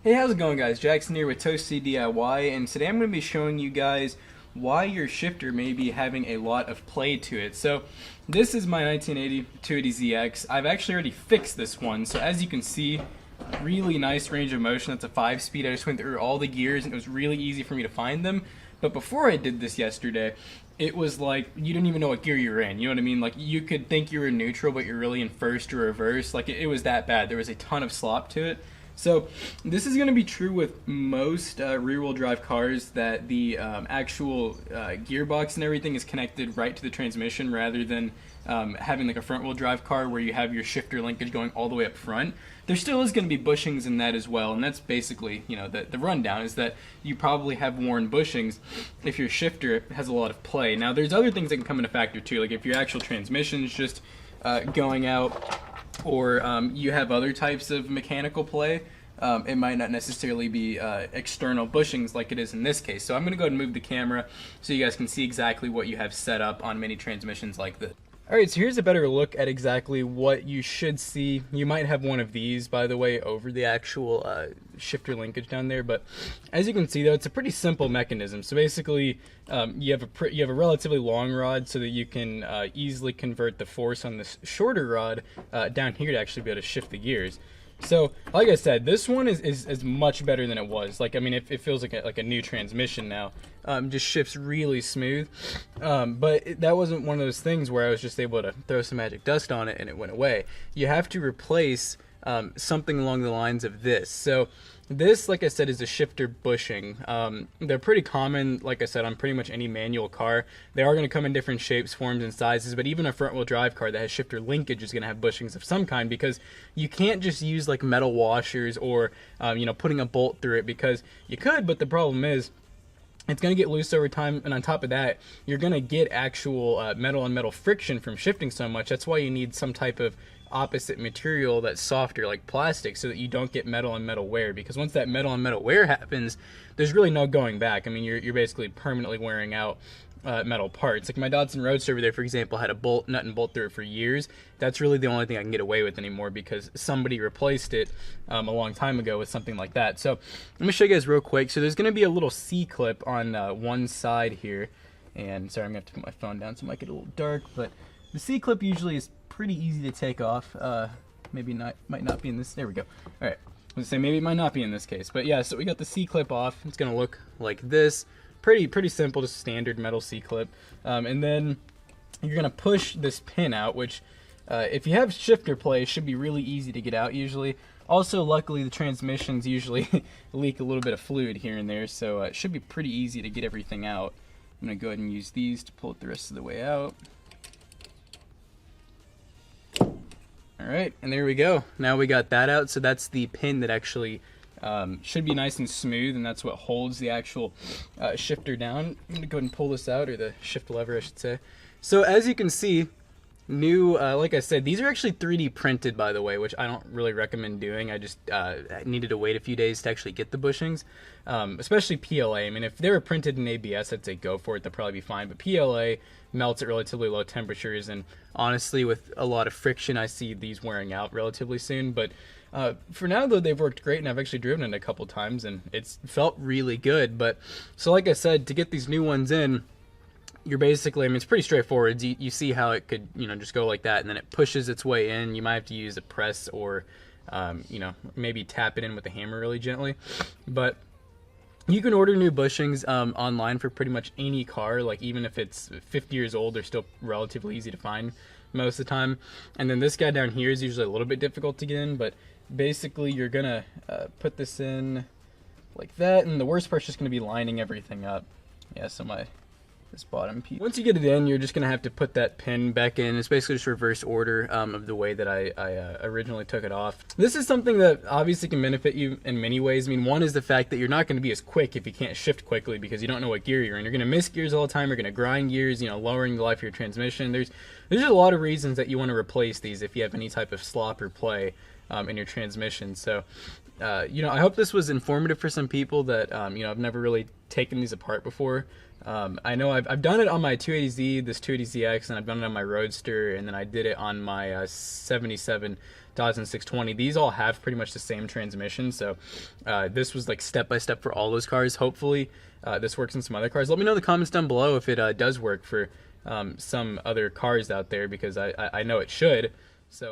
Hey, how's it going, guys? Jackson here with Toasty DIY, and today I'm going to be showing you guys why your shifter may be having a lot of play to it. So this is my 1980 280ZX. I've actually already fixed this one, so as you can see, really nice range of motion. That's a 5-speed. I just went through all the gears and it was really easy for me to find them. But before I did this yesterday, it was like you didn't even know what gear you were in. You know what I mean? Like you could think you were in neutral, but you're really in first or reverse. Like it was that bad. There was a ton of slop to it. So this is going to be true with most rear-wheel drive cars, that the actual gearbox and everything is connected right to the transmission, rather than having like a front-wheel drive car where you have your shifter linkage going all the way up front. There still is going to be bushings in that as well, and that's basically, you know, the rundown is that you probably have worn bushings if your shifter has a lot of play. Now there's other things that can come into factor too, like if your actual transmission is just going out, or you have other types of mechanical play. It might not necessarily be external bushings like it is in this case. So I'm going to go ahead and move the camera so you guys can see exactly what you have set up on many transmissions like this. Alright, so here's a better look at exactly what you should see. You might have one of these, by the way, over the actual shifter linkage down there, but as you can see though, it's a pretty simple mechanism. So basically, you have a relatively long rod so that you can easily convert the force on this shorter rod down here to actually be able to shift the gears. So, like I said, this one is much better than it was. Like, I mean, it feels like a new transmission now. Just shifts really smooth. But that wasn't one of those things where I was just able to throw some magic dust on it and it went away. You have to replace something along the lines of this. So this, like I said, is a shifter bushing. They're pretty common, like I said, on pretty much any manual car. They are going to come in different shapes, forms, and sizes, but even a front-wheel drive car that has shifter linkage is going to have bushings of some kind, because you can't just use like metal washers or you know, putting a bolt through it, because you could, but the problem is it's going to get loose over time, and on top of that, you're going to get actual metal on metal friction from shifting so much. That's why you need some type of opposite material that's softer, like plastic, so that you don't get metal on metal wear, because once that metal on metal wear happens, there's really no going back. I mean, you're basically permanently wearing out metal parts. Like my Datsun Roadster over there, for example, had a nut and bolt through it for years. That's really the only thing I can get away with anymore, because somebody replaced it a long time ago with something like that. So let me show you guys real quick. So there's going to be a little C-clip on one side here, and sorry, I'm going to have to put my phone down so it might get a little dark, but the C-clip usually is pretty easy to take off. Maybe not, might not be in this. There we go. All right, I was gonna say maybe it might not be in this case, but yeah. So we got the C-clip off. It's gonna look like this. Pretty simple, just standard metal C-clip. And then you're gonna push this pin out, which if you have shifter play, should be really easy to get out usually. Also, luckily the transmissions usually leak a little bit of fluid here and there, so it should be pretty easy to get everything out. I'm gonna go ahead and use these to pull it the rest of the way out. Alright, and there we go. Now we got that out, so that's the pin that actually should be nice and smooth, and that's what holds the actual shifter down. I'm going to go ahead and pull this out, or the shift lever I should say. So as you can see, new, like I said, these are actually 3D printed, by the way, which I don't really recommend doing. I just needed to wait a few days to actually get the bushings, especially PLA. I mean, if they were printed in ABS, I'd say go for it, they'll probably be fine, but PLA melts at relatively low temperatures, and honestly, with a lot of friction, I see these wearing out relatively soon. But for now, though, they've worked great, and I've actually driven it a couple times, and it's felt really good. But so like I said, to get these new ones in, you're basically, I mean, it's pretty straightforward. You see how it could, you know, just go like that, and then it pushes its way in. You might have to use a press, or you know, maybe tap it in with a hammer really gently. But you can order new bushings online for pretty much any car. Like even if it's 50 years old, they're still relatively easy to find most of the time. And then this guy down here is usually a little bit difficult to get in, but basically you're gonna put this in like that, and the worst part's just gonna be lining everything up. Yeah, so this bottom piece. Once you get it in, you're just gonna have to put that pin back in. It's basically just reverse order of the way that I originally took it off. This is something that obviously can benefit you in many ways. I mean, one is the fact that you're not gonna be as quick if you can't shift quickly, because you don't know what gear you're in. You're gonna miss gears all the time. You're gonna grind gears, you know, lowering the life of your transmission. There's a lot of reasons that you want to replace these if you have any type of slop or play in your transmission. So you know, I hope this was informative for some people that you know, have never really taken these apart before. I know I've done it on my 280Z, this 280ZX, and I've done it on my Roadster, and then I did it on my 77 Dodge 620. These all have pretty much the same transmission, so this was like step by step for all those cars. Hopefully this works in some other cars. Let me know in the comments down below if it does work for some other cars out there, because I know it should. So